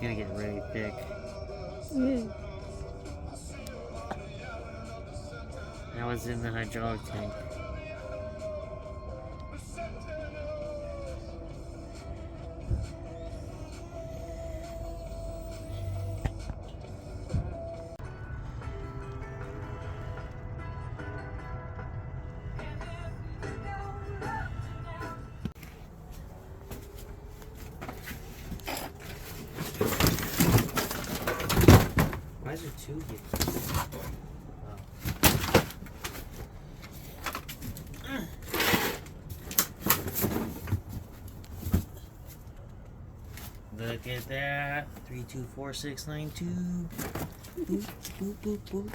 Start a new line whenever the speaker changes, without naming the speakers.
gonna get really thick. That was in the hydraulic tank. Why is there two here? Look at that. 324692. Boop, boop, boop, boop.